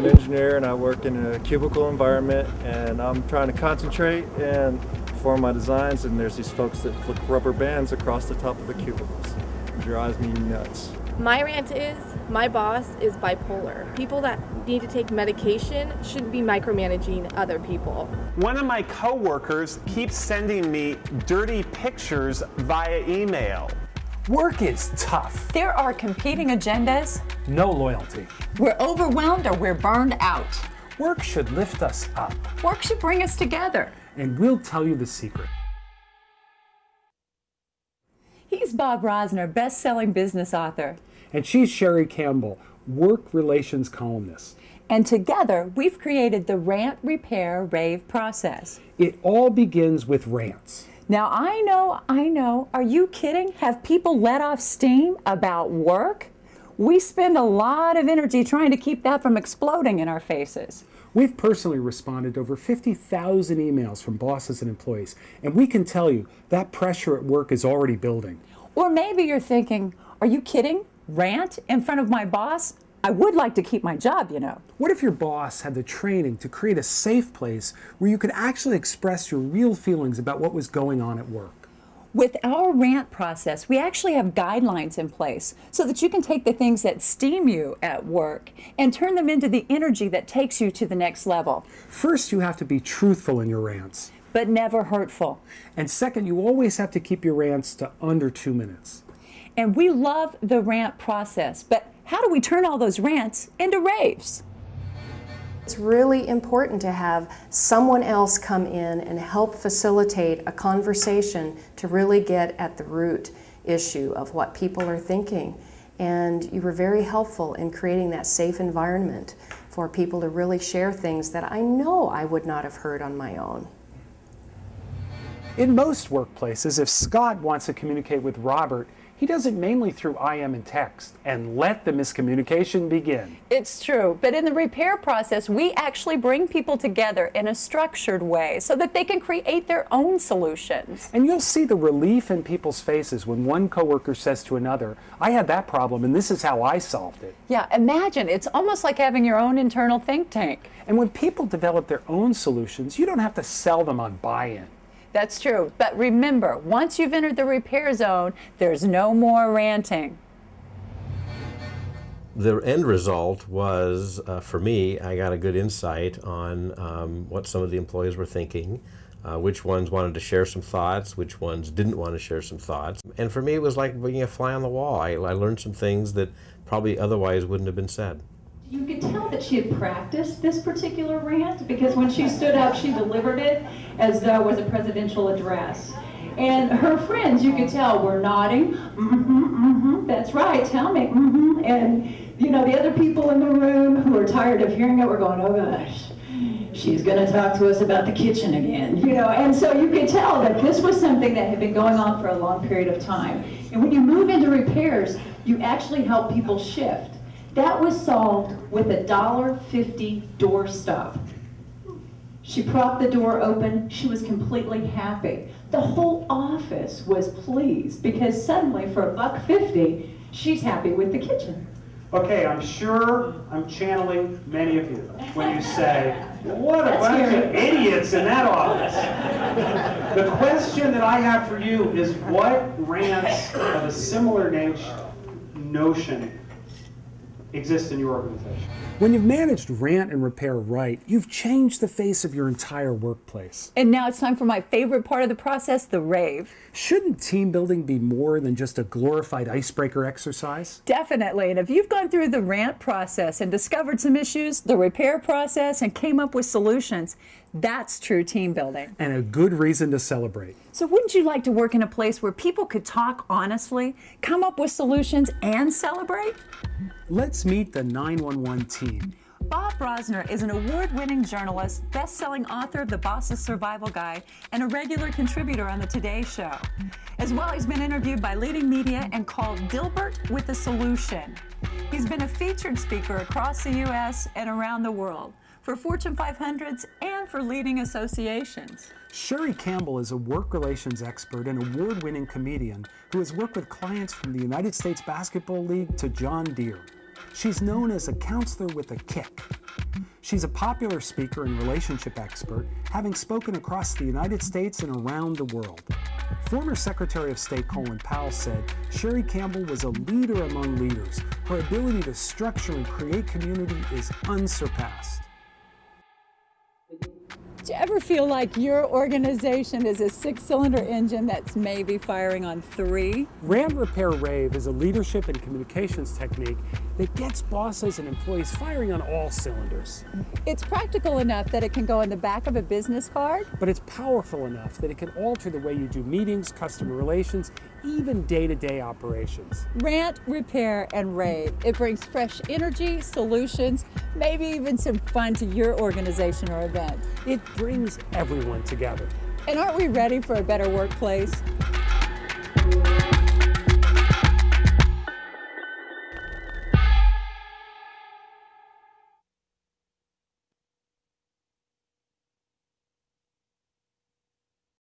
engineer and I work in a cubicle environment, and I'm trying to concentrate and perform my designs, and there's these folks that flick rubber bands across the top of the cubicles. It drives me nuts. My rant is, my boss is bipolar. People that need to take medication shouldn't be micromanaging other people. One of my coworkers keeps sending me dirty pictures via email. Work is tough. There are competing agendas. No loyalty. We're overwhelmed or we're burned out. Work should lift us up. Work should bring us together. And we'll tell you the secret. He's Bob Rosner, best-selling business author. And she's Sherrie Campbell, work relations columnist. And together, we've created the Rant, Repair, Rave process. It all begins with rants. Now, I know, are you kidding? Have people let off steam about work? We spend a lot of energy trying to keep that from exploding in our faces. We've personally responded to over 50,000 emails from bosses and employees, and we can tell you that pressure at work is already building. Or maybe you're thinking, are you kidding? Rant in front of my boss? I would like to keep my job, you know. What if your boss had the training to create a safe place where you could actually express your real feelings about what was going on at work? With our rant process, we actually have guidelines in place so that you can take the things that steam you at work and turn them into the energy that takes you to the next level. First, you have to be truthful in your rants. But never hurtful. And second, you always have to keep your rants to under 2 minutes. And we love the rant process, but how do we turn all those rants into raves? It's really important to have someone else come in and help facilitate a conversation to really get at the root issue of what people are thinking. And you were very helpful in creating that safe environment for people to really share things that I know I would not have heard on my own. In most workplaces, if Scott wants to communicate with Robert, he does it mainly through IM and text, and let the miscommunication begin. It's true, but in the repair process, we actually bring people together in a structured way so that they can create their own solutions. And you'll see the relief in people's faces when one coworker says to another, I had that problem and this is how I solved it. Yeah, imagine, it's almost like having your own internal think tank. And when people develop their own solutions, you don't have to sell them on buy-in. That's true, but remember, once you've entered the repair zone, there's no more ranting. The end result was, for me, I got a good insight on what some of the employees were thinking, which ones wanted to share some thoughts, which ones didn't want to share some thoughts. And for me, it was like being a fly on the wall. I learned some things that probably otherwise wouldn't have been said. You could tell that she had practiced this particular rant because when she stood up, she delivered it as though it was a presidential address. And her friends, you could tell, were nodding, that's right, tell me, And, you know, the other people in the room who were tired of hearing it were going, oh gosh, she's going to talk to us about the kitchen again, you know. And so you could tell that this was something that had been going on for a long period of time. And when you move into repairs, you actually help people shift. That was solved with a $1.50 doorstop. She propped the door open. She was completely happy. The whole office was pleased because suddenly for $1.50, she's happy with the kitchen. Okay, I'm sure I'm channeling many of you when you say, what a bunch of idiots in that office. The question that I have for you is, what rants of a similar notion exist in your organization? When you've managed rant and repair right, you've changed the face of your entire workplace. And now it's time for my favorite part of the process, the rave. Shouldn't team building be more than just a glorified icebreaker exercise? Definitely, and if you've gone through the rant process and discovered some issues, the repair process, and came up with solutions, that's true team building. And a good reason to celebrate. So wouldn't you like to work in a place where people could talk honestly, come up with solutions, and celebrate? Let's meet the 911 team. Bob Rosner is an award-winning journalist, best-selling author of The Boss's Survival Guide, and a regular contributor on the Today Show. As well, he's been interviewed by leading media and called Dilbert with a Solution. He's been a featured speaker across the U.S. and around the world for Fortune 500s and for leading associations. Sherrie Campbell is a work relations expert and award-winning comedian who has worked with clients from the United States Basketball League to John Deere. She's known as a counselor with a kick. She's a popular speaker and relationship expert, having spoken across the United States and around the world. Former Secretary of State Colin Powell said Sherrie Campbell was a leader among leaders. Her ability to structure and create community is unsurpassed. Do you ever feel like your organization is a 6-cylinder engine that's maybe firing on 3? Rant, Repair, Rave is a leadership and communications technique that gets bosses and employees firing on all cylinders. It's practical enough that it can go in the back of a business card, but it's powerful enough that it can alter the way you do meetings, customer relations, even day-to-day operations. Rant, Repair, and Rave. It brings fresh energy, solutions, maybe even some fun to your organization or event. It brings everyone together. And aren't we ready for a better workplace?